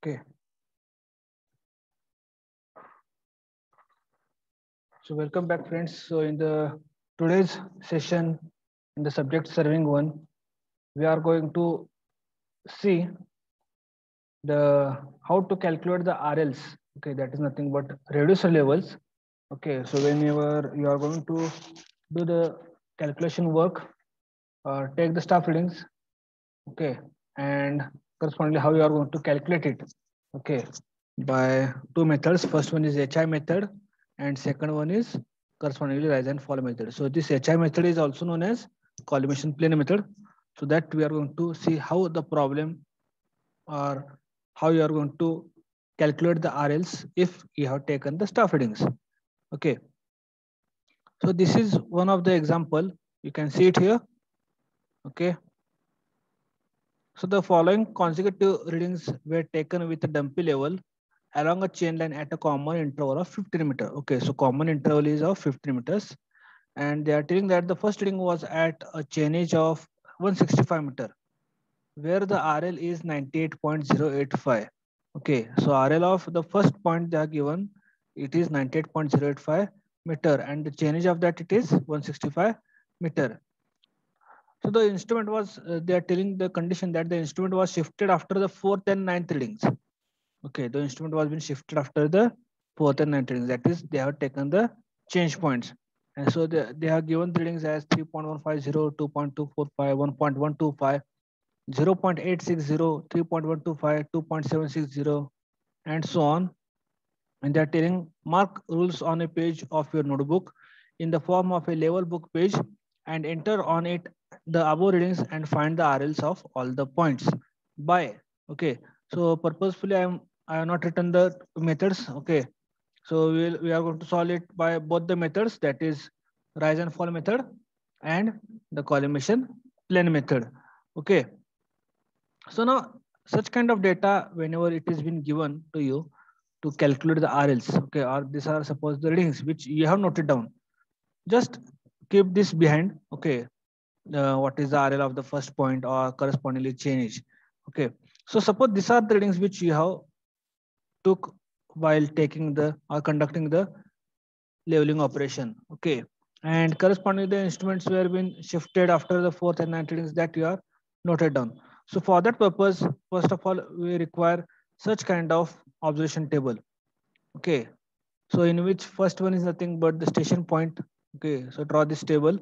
Okay. So welcome back, friends. So in the today's session, in the subject serving one, we are going to see the how to calculate the RLs. Okay, that is nothing but reducer levels. Okay, so whenever you are going to do the calculation work, take the staff readings. Okay, and correspondingly how you are going to calculate it. Okay, by two methods. First one is HI method, and second one is correspondingly rise and fall method. So this HI method is also known as collimation plane method. So that we are going to see how the problem or how you are going to calculate the RLs if you have taken the staff readings. Okay, so this is one of the example. You can see it here. Okay, so the following consecutive readings were taken with a dumpy level along a chain line at a common interval of 15 meters. Okay, so common interval is of 15 meters, and they are telling that the first reading was at a chainage of 165 meter, where the RL is 98.085. Okay, so RL of the first point they are given, it is 98.085 meter, and the chainage of that it is 165 meter. So the instrument was, they are telling the condition that the instrument was shifted after the fourth and ninth readings. Okay, the instrument was been shifted after the fourth and ninth readings. That is, they have taken the change points. And so they have given the readings as 3.150, 2.245, 1.125, 0.860, 3.125, 2.760, and so on. And they are telling mark rules on a page of your notebook in the form of a level book page and enter on it the above readings and find the RLs of all the points by. Okay, so purposefully I have not written the methods. Okay, so we are going to solve it by both the methods, that is rise and fall method and the collimation plane method. Okay, so now such kind of data whenever it is been given to you to calculate the RLs, okay, or these are suppose the readings which you have noted down, just keep this behind. Okay, what is the RL of the first point or correspondingly change. Okay, so suppose these are the readings which you have took while taking the or conducting the leveling operation. Okay, and corresponding the instruments were been shifted after the fourth and ninth readings that you are noted down. So for that purpose, first of all, we require such kind of observation table. Okay, so in which first one is nothing but the station point. Okay, so draw this table.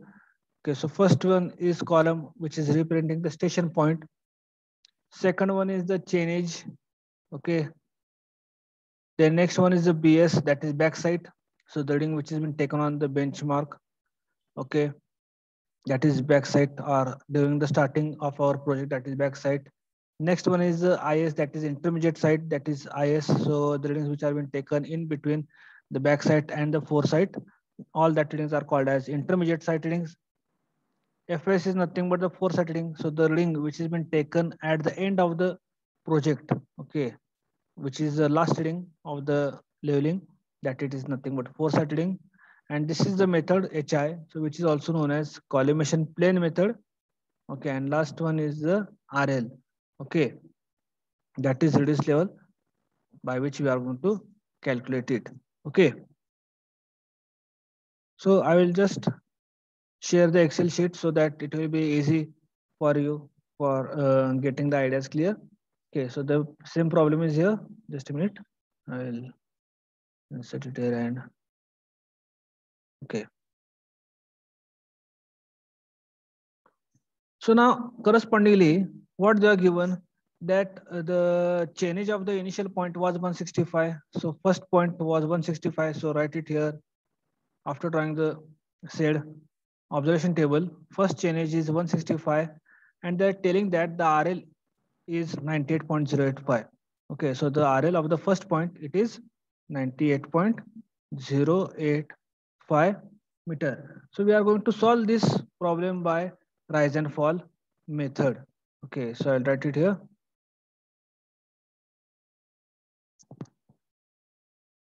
Okay, so first one is column which is representing the station point. Second one is the chainage. Okay, the next one is the BS, that is backside. So the reading which has been taken on the benchmark. Okay, that is backside or during the starting of our project, that is backside. Next one is the IS, that is intermediate side, that is IS. So the readings which are been taken in between the backside and the foresight, all that readings are called as intermediate side readings. FS is nothing but the foresight reading. So the reading which has been taken at the end of the project, okay, which is the last reading of the leveling, that it is nothing but foresight reading. And this is the method HI, so which is also known as collimation plane method. Okay, and last one is the RL. Okay, that is reduced level by which we are going to calculate it. Okay, so I will just share the Excel sheet so that it will be easy for you for getting the ideas clear. Okay, so the same problem is here. Just a minute. I will insert it here and okay. So now correspondingly, what they are given that the change of the initial point was 165. So first point was 165. So write it here after drawing the said observation table. First change is 165, and they're telling that the RL is 98.085. Okay, so the RL of the first point it is 98.085 meter. So we are going to solve this problem by rise and fall method. Okay, so I'll write it here.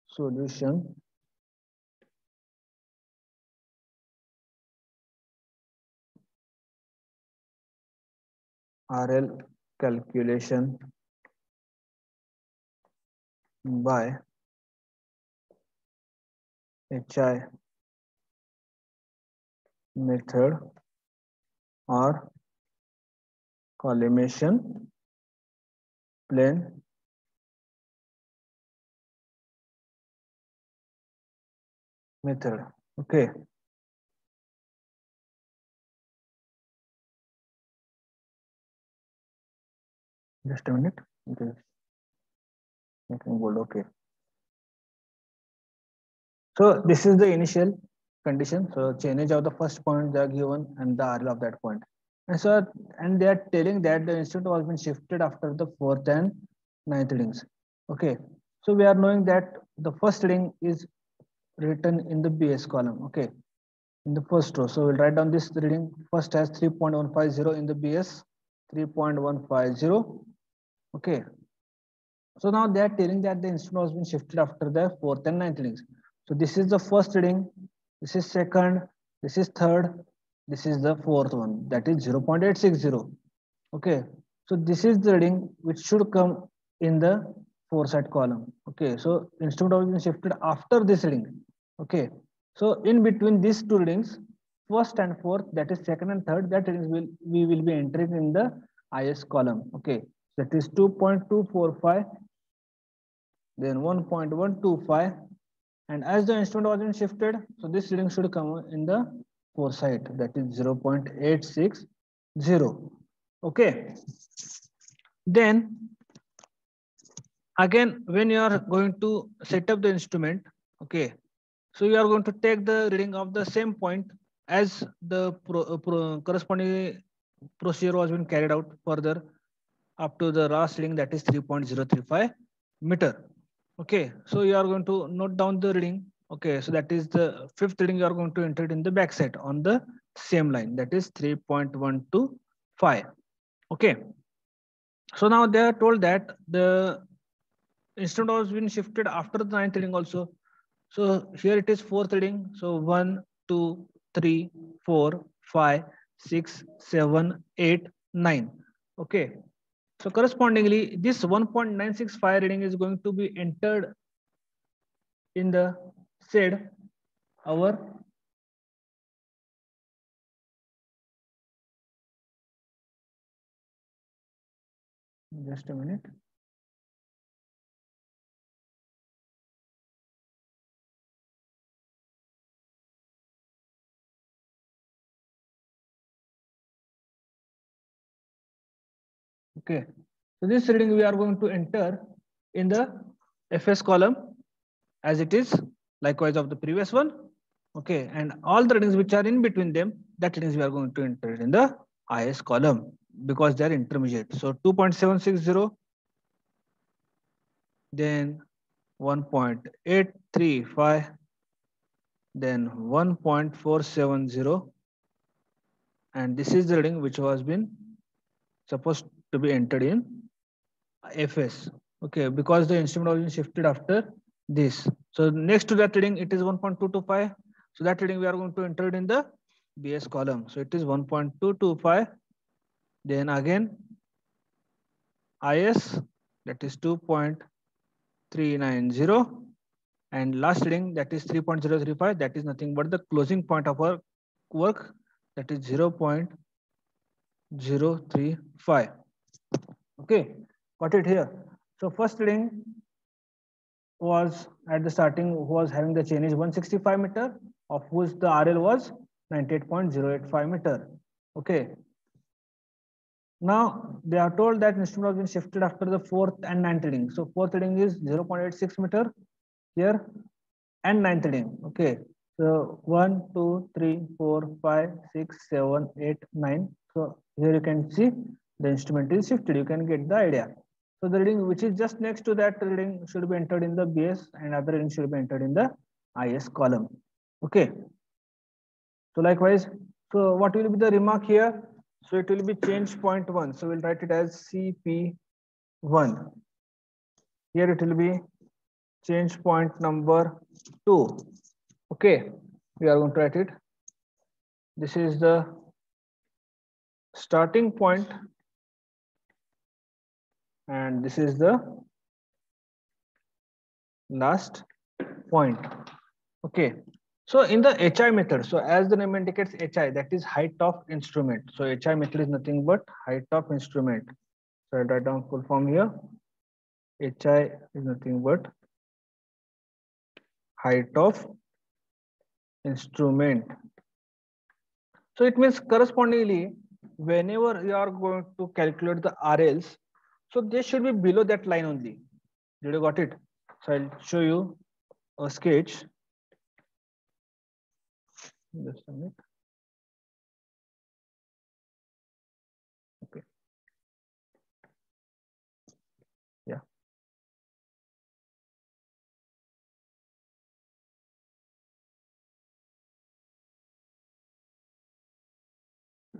Solution RL calculation by HI method or collimation plane method. Okay. Just a minute. Okay. Making bold. Okay. So this is the initial condition. So change of the first point they are given and the RL of that point. And so and they are telling that the instrument was been shifted after the fourth and ninth readings. Okay. So we are knowing that the first reading is written in the BS column. Okay. In the first row. So we'll write down this reading. First has 3.150 in the BS. 3.150. Okay. So now they are telling that the instrument has been shifted after the fourth and ninth readings. So this is the first reading, this is second, this is third, this is the fourth one, that is 0.860. Okay, so this is the reading which should come in the foresight column. Okay, so instrument has been shifted after this reading. Okay, so in between these two readings, first and fourth, that is second and third, that readings we will be entering in the IS column. Okay, that is 2.245, then 1.125, and as the instrument was been shifted, so this reading should come in the foresight, that is 0.860. Okay, then again when you are going to set up the instrument, okay, so you are going to take the reading of the same point as the corresponding procedure was been carried out further up to the last reading, that is 3.035 meter. Okay, so you are going to note down the reading. Okay, so that is the fifth reading you are going to enter it in the backside on the same line, that is 3.125. Okay, so now they are told that the instrument was been shifted after the ninth reading also. So here it is fourth reading. So 1, 2, 3, 4, 5, 6, 7, 8, 9. Okay. So correspondingly, this 1.965 reading is going to be entered in the said our just a minute. Okay. So this reading we are going to enter in the FS column as it is likewise of the previous one. Okay, and all the readings which are in between them, that readings we are going to enter in the IS column because they are intermediate. So 2.760, then 1.835, then 1.470, and this is the reading which was been supposed to be entered in FS. Okay, because the instrument was been shifted after this. So next to that reading, it is 1.225. So that reading we are going to enter it in the BS column. So it is 1.225. Then again, IS, that is 2.390. And last reading, that is 3.035. That is nothing but the closing point of our work. That is 0.035. Okay, got it here. So first reading was at the starting was having the chain is 165 meter, of which the RL was 98.085 meter. Okay. Now they are told that instrument has been shifted after the fourth and ninth reading. So fourth reading is 0.86 meter here and ninth reading. Okay. So 1, 2, 3, 4, 5, 6, 7, 8, 9. So here you can see the instrument is shifted. You can get the idea. So the reading which is just next to that reading should be entered in the BS and other reading should be entered in the IS column. Okay. So likewise, so what will be the remark here? So it will be change point 1. So we'll write it as CP1. Here it will be change point number 2. Okay. We are going to write it. This is the starting point and this is the last point. Okay. So in the HI method, so as the name indicates HI, that is height of instrument. So HI method is nothing but height of instrument. So I'll write down full form here. HI is nothing but height of instrument. So it means correspondingly, whenever you are going to calculate the RLs, so they should be below that line only. Did you got it? So I'll show you a sketch. Just a minute. Okay. Yeah.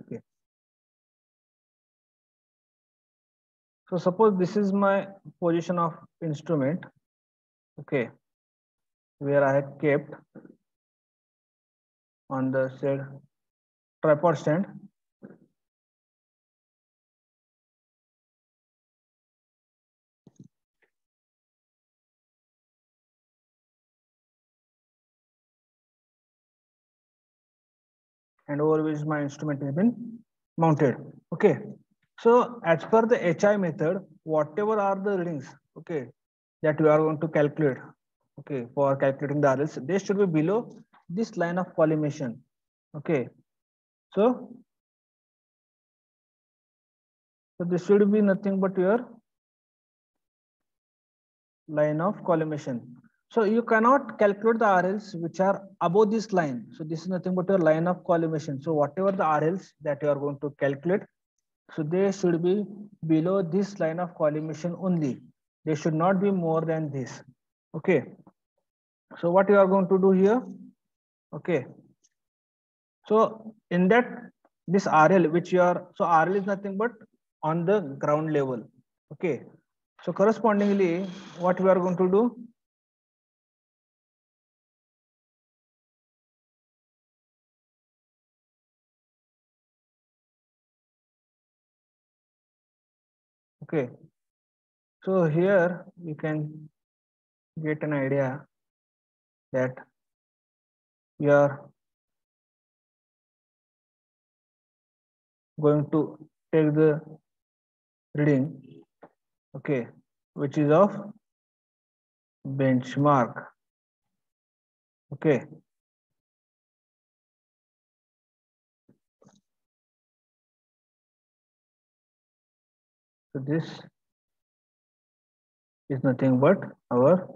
Okay. So suppose this is my position of instrument. Okay. Where I have kept on the said tripod stand. And over which my instrument has been mounted. Okay. So as per the HI method, whatever are the readings, okay, that we are going to calculate, okay, for calculating the RLs, they should be below this line of collimation. Okay. So this should be nothing but your line of collimation. So you cannot calculate the RLs which are above this line. So this is nothing but your line of collimation. So whatever the RLs that you are going to calculate, so they should be below this line of collimation only. They should not be more than this. Okay. So what you are going to do here? Okay. So in that, this RL which you are, so RL is nothing but on the ground level. Okay. So correspondingly, what we are going to do? Okay. So here you can get an idea that we are going to take the reading, okay, which is of benchmark. Okay. So this is nothing but our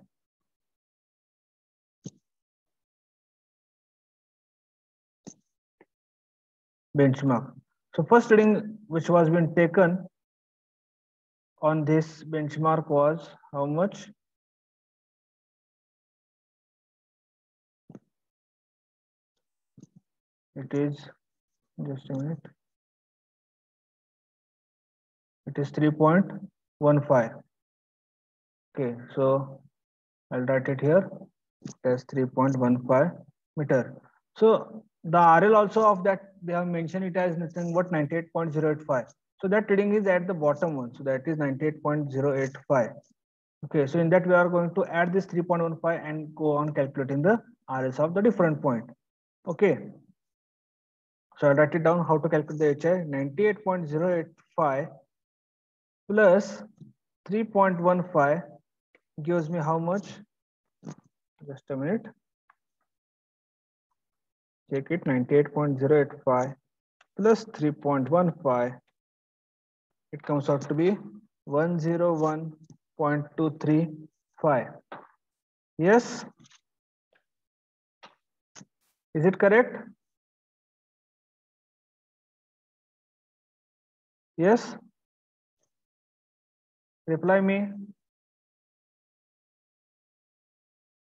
benchmark. So first reading which was been taken on this benchmark was how much? It is, just a minute. It is 3.15. Okay, so I'll write it here. That's 3.15 meter. So the RL also of that, they have mentioned it as nothing but 98.085. So that reading is at the bottom one. So that is 98.085. Okay, so in that we are going to add this 3.15 and go on calculating the RLs of the different point. Okay. So I'll write it down how to calculate the HI. 98.085 plus 3.15 gives me how much? Just a minute. Check it. 98.085 plus 3.15. It comes out to be 101.235. Yes. Is it correct? Yes. Reply me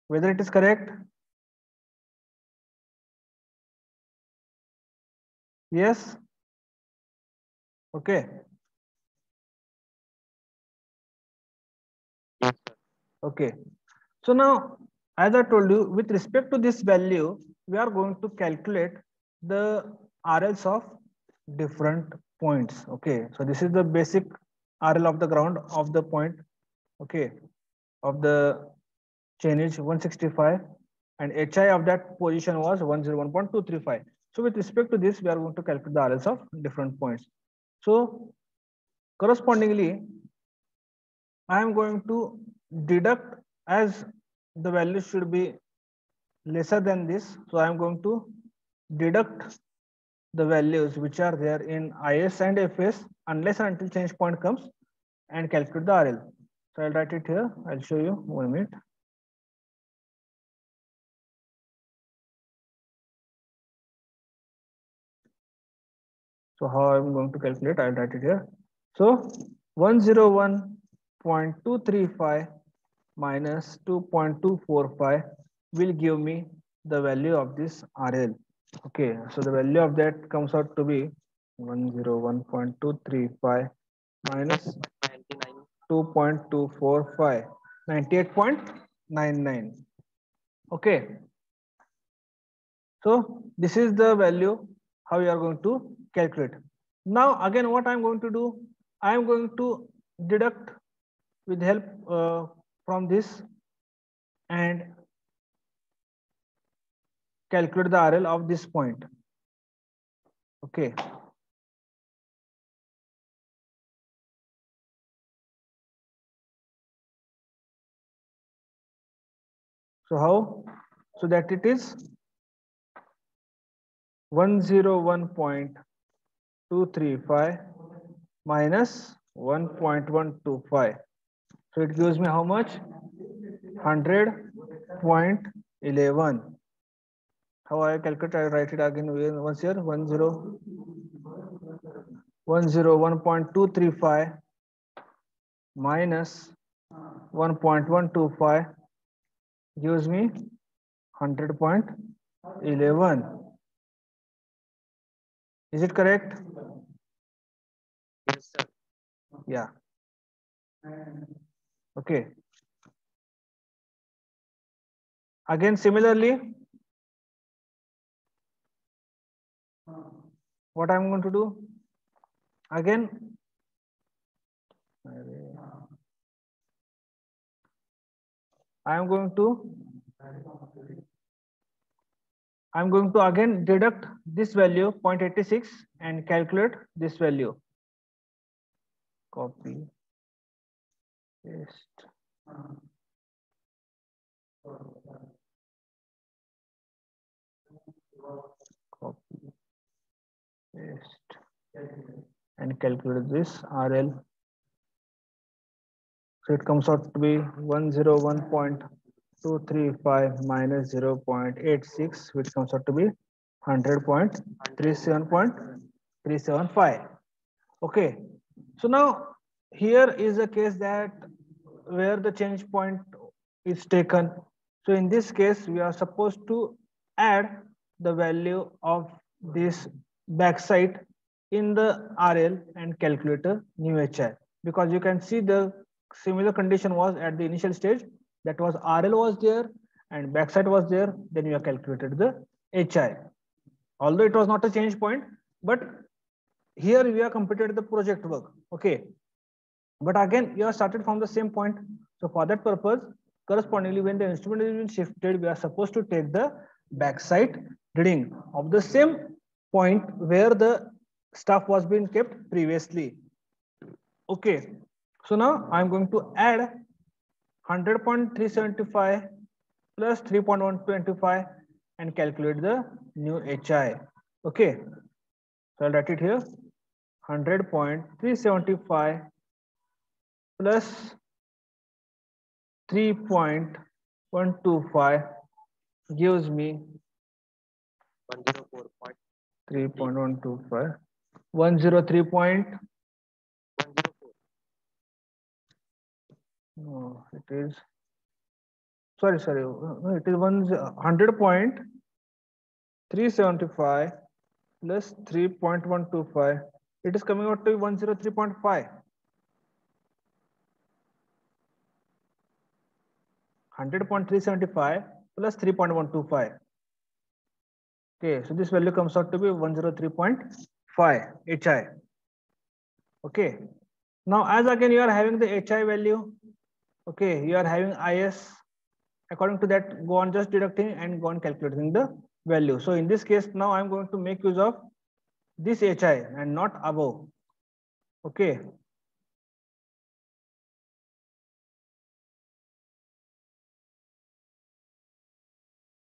whether it is correct. Yes. Okay. Okay. So now, as I told you, with respect to this value, we are going to calculate the RLs of different points. Okay. So this is the basic RL of the ground of the point. Okay. Of the chain is 165 and HI of that position was 101.235. So with respect to this, we are going to calculate the RLs of different points. So correspondingly, I am going to deduct, as the value should be lesser than this. So I am going to deduct the values which are there in IS and FS unless and until change point comes and calculate the RL. So I'll write it here. I'll show you 1 minute. So how I'm going to calculate, I'll write it here. So 101.235 minus 2.245 will give me the value of this RL. Okay, so the value of that comes out to be 101.235 minus 2.245, 98.99. Okay, so this is the value how you are going to calculate. Now again, what I'm going to do, I am going to deduct with help from this and calculate the RL of this point. Okay. So how? So that it is 101.235 minus 1.125. So it gives me how much? 100.11. How I calculate? I write it again once here. 101.235 minus 1.125 gives me 100.11. Is it correct? Yes, sir. Yeah. Okay. Again, similarly, what I'm going to do? Again, I'm going to again deduct this value 0.86 and calculate this value. Copy, paste. Copy, paste, and calculate this RL. So it comes out to be 101.235 minus 0.86, which comes out to be 100.37.375. Okay. So now here is a case that where the change point is taken. So in this case, we are supposed to add the value of this backside in the RL and calculate a new HI, because you can see the similar condition was at the initial stage, that was RL was there and backside was there, then you have calculated the HI. Although it was not a change point, but here we have completed the project work. Okay, but again you have started from the same point. So for that purpose, correspondingly, when the instrument is being shifted, we are supposed to take the backside reading of the same point where the stuff was being kept previously. Okay, so now I'm going to add 100.375 plus 3.125 and calculate the new HI. Okay, so I'll write it here. 100.375 plus 3.125 gives me 3.125. 103. No, it is. Sorry. No, it is 100.375 plus 3.125. It is coming out to 103.5. 100.375 plus 3.125. Okay, so this value comes out to be 103.5 HI. Okay, now as again you are having the HI value. Okay, you are having IS according to that, go on just deducting and go on calculating the value. So in this case, now I'm going to make use of this HI and not above. Okay.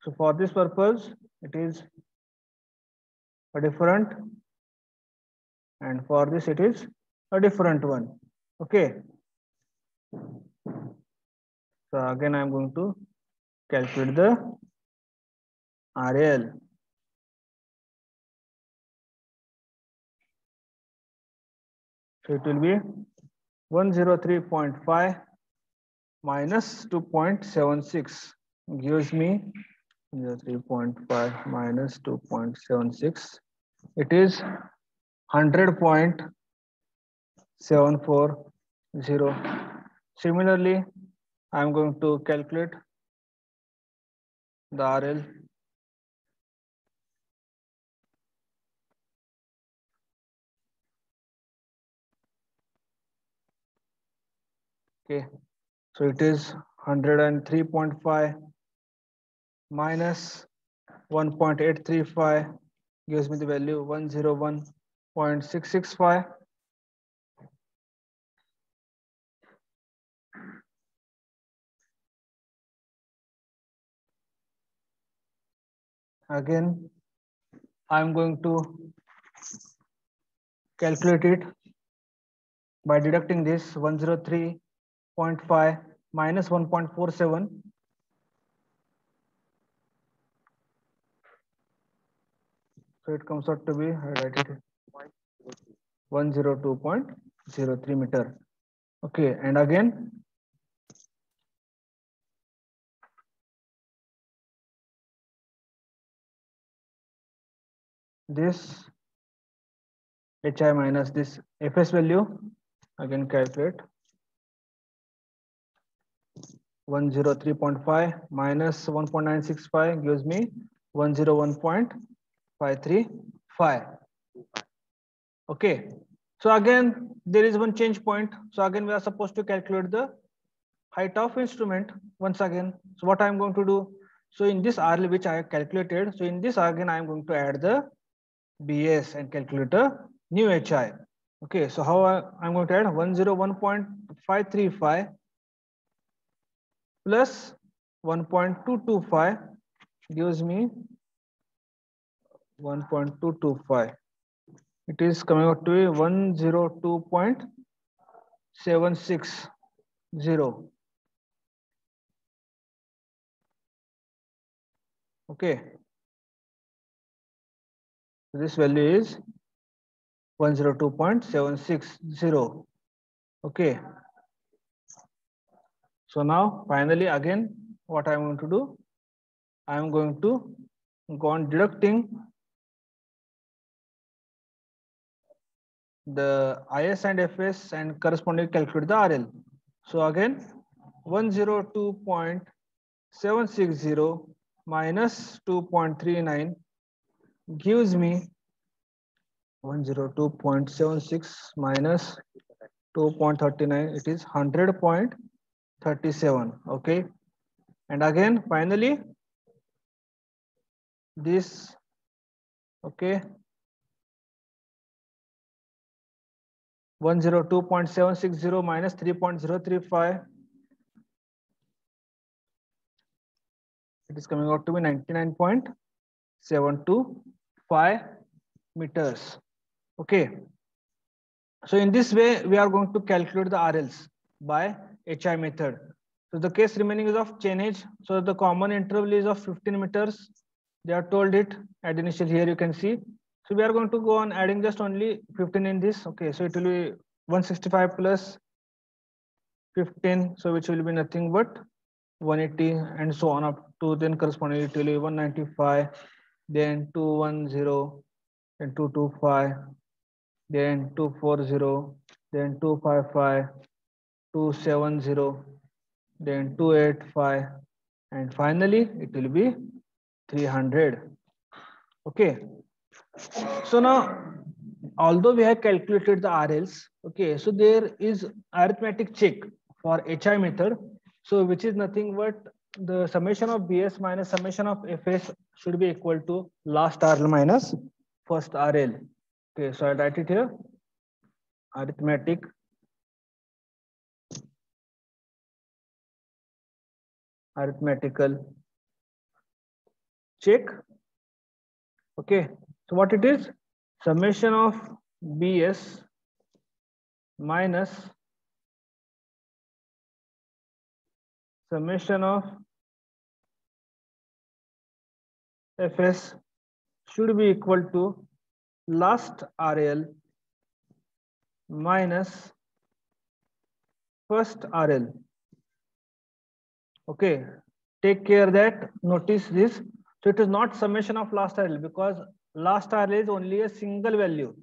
So for this purpose, it is a different, and for this it is a different one. Okay. So again, I'm going to calculate the RL. So it will be 103.5 minus 2.76 gives me 3.5 minus 2.76. It is 100.740. Similarly, I am going to calculate the RL. Okay, so it is 103.5 minus 1.835 gives me the value 101.665. Again, I'm going to calculate it by deducting this 103.5 minus 1.47. So it comes out to be 102.03 meter. Okay, and again, this HI minus this FS value, again calculate 103.5 minus 1.965 gives me 101.535. Okay, so again there is one change point. So again we are supposed to calculate the height of instrument once again. So what I am going to do, so in this RL which I have calculated, so in this again I am going to add the BS and calculate a new HI. Okay, so how I'm going to add 101.535 plus 1.225 gives me 1.225. It is coming out to be 102.760. Okay, this value is 102.760. Okay, so now finally again what I am going to do, I am going to go on deducting the IS and FS and correspondingly calculate the RL. So again 102.760 minus 2.39 gives me 102.76 minus 2.39, it is 100.37. Okay, and again finally this, okay, 102.760 minus 3.035, it is coming out to be 99.725 meters. Okay, so in this way we are going to calculate the RLs by HI method. So the case remaining is of chainage. So the common interval is of 15 meters. They are told it at initial, here you can see. So we are going to go on adding just only 15 in this. Okay, so it will be 165 plus 15, so which will be nothing but 180 and so on up to then corresponding it will be 195, then 210, then 225, then 240, then 255, 270, then 285, and finally it will be 300. Okay, so now although we have calculated the RLs, okay, so there is arithmetic check for HI method, so which is nothing but the summation of BS minus summation of FS should be equal to last RL minus first RL. Okay, so I'll write it here. Arithmetical check. Okay, so what it is? Summation of BS minus summation of FS should be equal to last RL minus first RL. Okay, take care that notice this. So it is not summation of last RL because last RL is only a single value.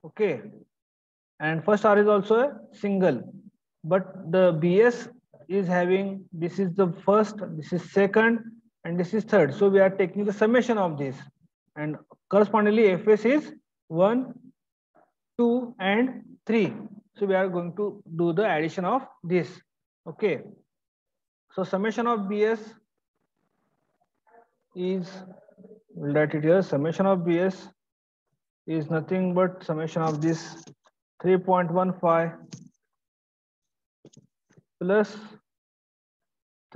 Okay, and first RL is also a single, but the BS is having, this is the first, this is second, and this is third. So we are taking the summation of this, and correspondingly FS is 1, 2, and 3. So we are going to do the addition of this. Okay, so summation of BS is, we'll write it here, summation of BS is nothing but summation of this 3.15 plus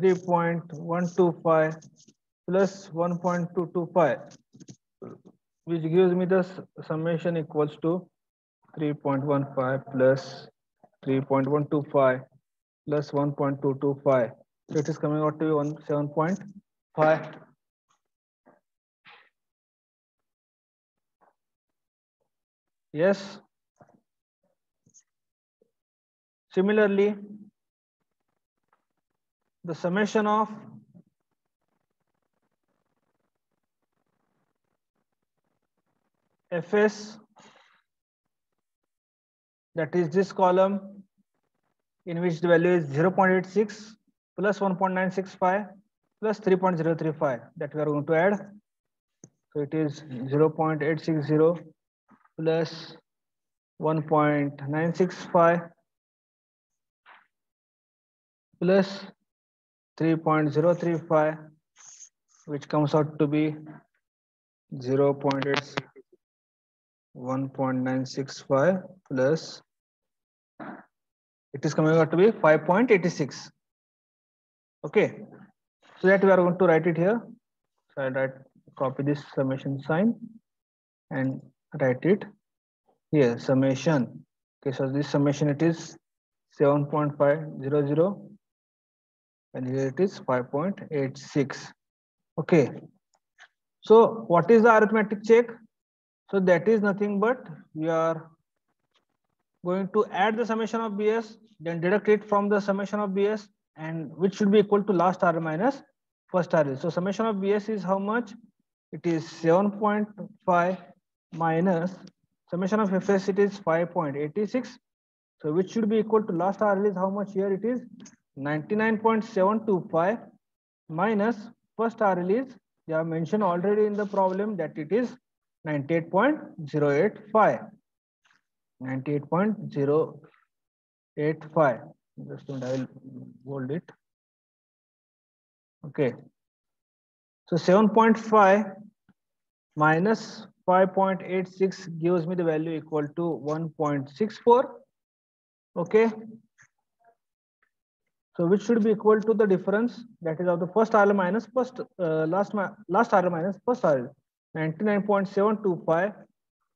3.125 plus 1.225, which gives me the summation equals to 3.15 plus 3.125 plus 1.225. So it is coming out to be 7.5. Yes. Similarly, the summation of FS, that is this column in which the value is 0.86 plus 1.965 plus 3.035, that we are going to add. So it is 0.860 plus 1.965 plus 3.035, which comes out to be 0.8, 1.965 plus, it is coming out to be 5.86. Okay, so that we are going to write it here. So I'll write, copy this summation sign and write it here, summation. Okay, so this summation, it is 7.500 and here it is 5.86. Okay, so what is the arithmetic check? So that is nothing but we are going to add the summation of BS, then deduct it from the summation of BS, and which should be equal to last RL minus first RL. So summation of BS is how much? It is 7.5 minus summation of FS, it is 5.86. So which should be equal to last RL is how much here? It is 99.725 minus first RL is, they are mentioned already in the problem, that it is 98.085. 98.085. Just I will hold it. Okay. So 7.5 minus 5.86 gives me the value equal to 1.64. Okay. So which should be equal to the difference, that is of the first RL minus first last RL minus first RL. 99.725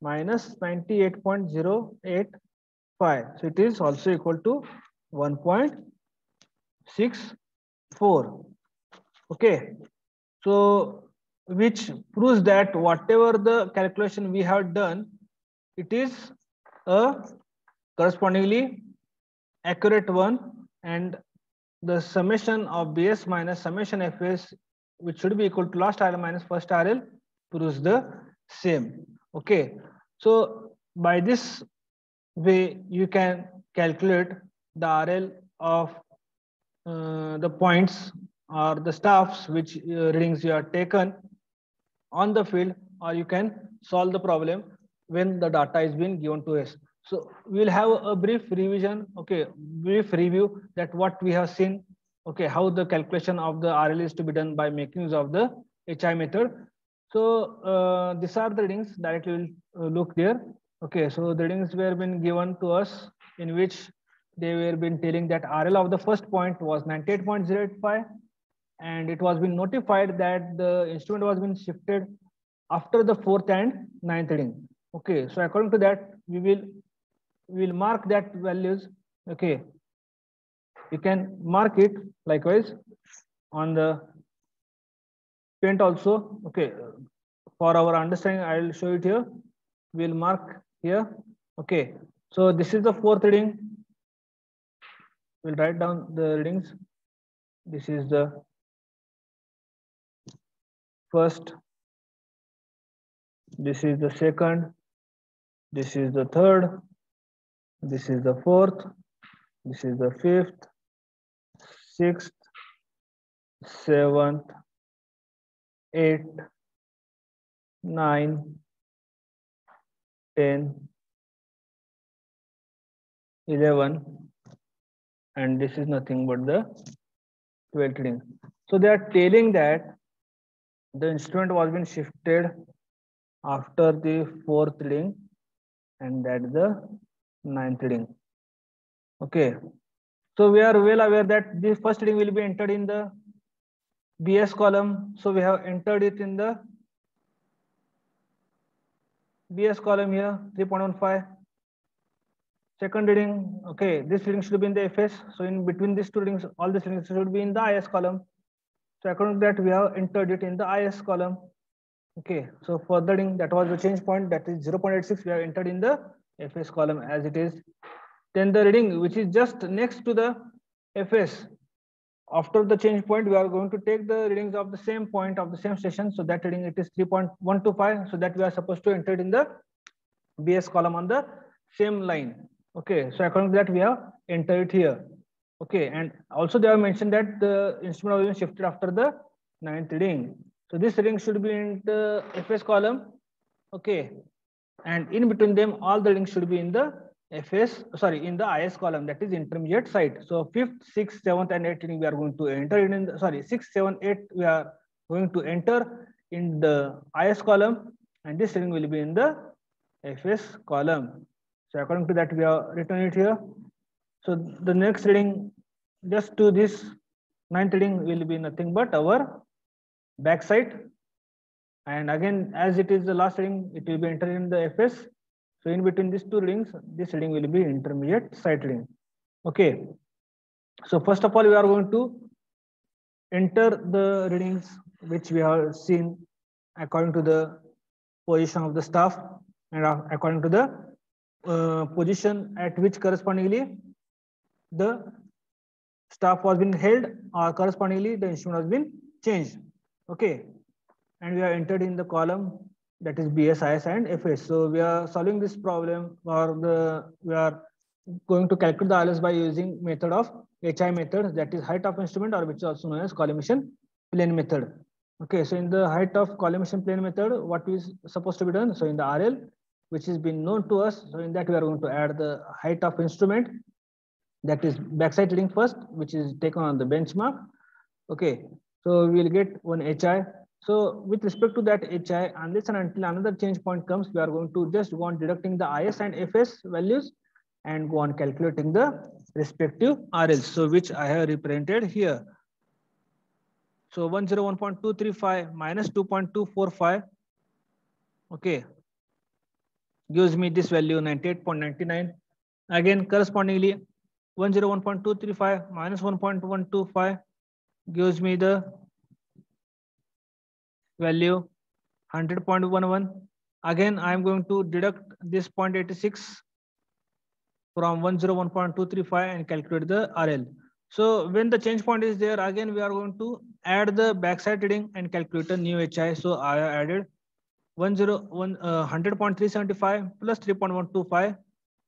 minus 98.085. So it is also equal to 1.64. Okay. So which proves that whatever the calculation we have done, it is a correspondingly accurate one, and the summation of BS minus summation FS, which should be equal to last RL minus first RL, proves the same. Okay, so by this way you can calculate the RL of the points or the staffs which readings you are taken on the field, or you can solve the problem when the data is being given to us. So we will have a brief revision, okay, brief review that what we have seen. Okay, how the calculation of the RL is to be done by making use of the HI method. So these are the readings directly will look there. Okay, so the readings were been given to us in which they were been telling that RL of the first point was 98.085, and it was been notified that the instrument was been shifted after the 4th and 9th reading. Okay, so according to that, we will mark that values. Okay, you can mark it likewise on the paint also. Okay, for our understanding, I will show it here. We'll mark here. Okay, so this is the 4th reading. We'll write down the readings. This is the first, this is the second, this is the third, this is the 4th, this is the 5th, 6th, 7th, 8th, 9, 10, 11, and this is nothing but the 12th reading. So they are telling that the instrument was been shifted after the 4th reading and that the 9th reading. Okay, so we are well aware that the first reading will be entered in the BS column. So we have entered it in the BS column here, 3.15. Second reading, okay, this reading should be in the FS. So in between these two readings, all these readings should be in the IS column. So according to that, we have entered it in the IS column. Okay, so for the reading, that was the change point, that is 0.86, we have entered in the FS column as it is. Then the reading which is just next to the FS, after the change point, we are going to take the readings of the same point of the same station. So that reading, it is 3.125. So that we are supposed to enter it in the BS column on the same line. Okay, so according to that, we have entered it here. Okay, and also they have mentioned that the instrument was shifted after the 9th reading. So this reading should be in the FS column. Okay, and in between them, all the readings should be in the in the IS column, that is intermediate site. So 5th, 6th, 7th, and 8th reading we are going to enter in the 6th, 7th, 8th we are going to enter in the IS column, and this reading will be in the FS column. So according to that, we have written it here. So the next reading just to this 9th reading will be nothing but our backside, and again as it is the last reading, it will be entered in the FS. So in between these two readings, this reading will be intermediate site reading. Okay, so first of all, we are going to enter the readings which we have seen according to the position of the staff and according to the position at which correspondingly the staff was been held, or correspondingly the instrument has been changed. Okay, and we are entered in the column that is BS, IS, and FS. So we are solving this problem, or we are going to calculate the RLS by using method of HI method, that is height of instrument, or which is also known as collimation plane method. Okay, so in the height of collimation plane method, what is supposed to be done? So in the RL, which has been known to us, so in that we are going to add the height of instrument, that is backside reading first, which is taken on the benchmark. Okay, so we will get one HI. So with respect to that HI, unless and until another change point comes, we are going to just go on deducting the IS and FS values and go on calculating the respective RLs. So which I have represented here. So 101.235 minus 2.245, okay, gives me this value 98.99. Again, correspondingly, 101.235 minus 1.125 gives me the value 100.11. Again, I am going to deduct this 0.86 from 101.235 and calculate the RL. So when the change point is there, again we are going to add the backside reading and calculate a new HI. So I added 100.375 plus 3.125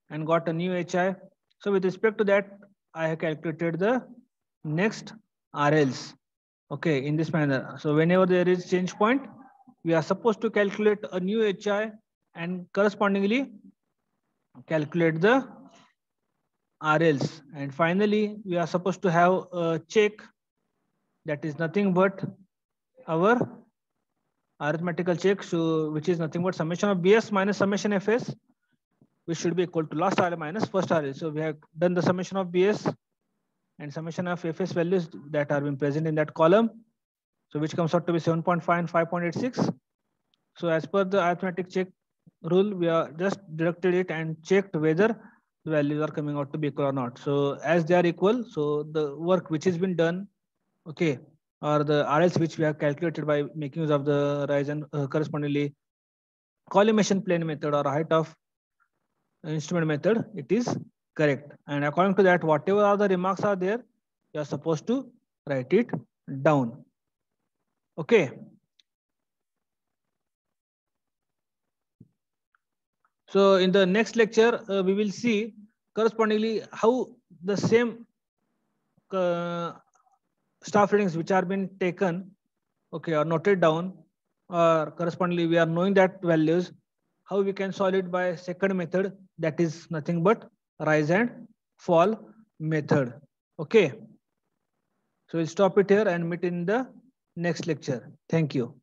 and got a new HI. So with respect to that, I have calculated the next RLs. Okay, in this manner. So whenever there is change point, we are supposed to calculate a new HI and correspondingly calculate the RLs. And finally, we are supposed to have a check that is nothing but our arithmetical check, so which is nothing but summation of BS minus summation FS, which should be equal to last RL minus first RL. So we have done the summation of BS and summation of FS values that are being present in that column. So which comes out to be 7.5 and 5.86. So as per the arithmetic check rule, we are just deducted it and checked whether the values are coming out to be equal or not. So as they are equal, so the work which has been done, okay, or the RLs which we have calculated by making use of the rise and correspondingly collimation plane method or height of instrument method, it is correct. And according to that, whatever other remarks are there, you are supposed to write it down. Okay. So in the next lecture, we will see correspondingly how the same staff readings which are being taken, okay, or noted down, or correspondingly we are knowing that values, how we can solve it by second method, that is nothing but rise and fall method. Okay. So we'll stop it here and meet in the next lecture. Thank you.